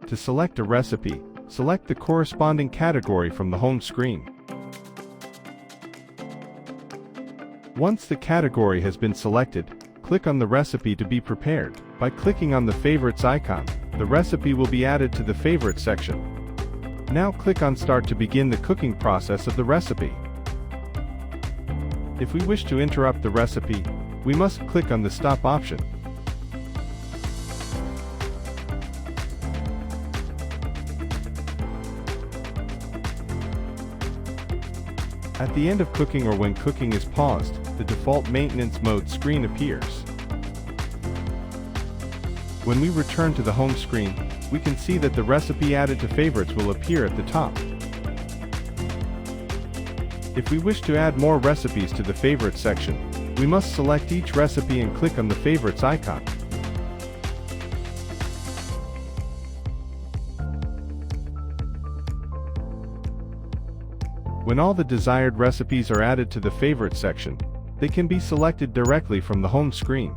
To select a recipe, select the corresponding category from the home screen. Once the category has been selected, click on the recipe to be prepared. By clicking on the Favorites icon, the recipe will be added to the Favorites section. Now click on Start to begin the cooking process of the recipe. If we wish to interrupt the recipe, we must click on the Stop option. At the end of cooking or when cooking is paused, the default maintenance mode screen appears. When we return to the home screen, we can see that the recipe added to favorites will appear at the top. If we wish to add more recipes to the favorites section, we must select each recipe and click on the favorites icon. When all the desired recipes are added to the favorites section, they can be selected directly from the home screen.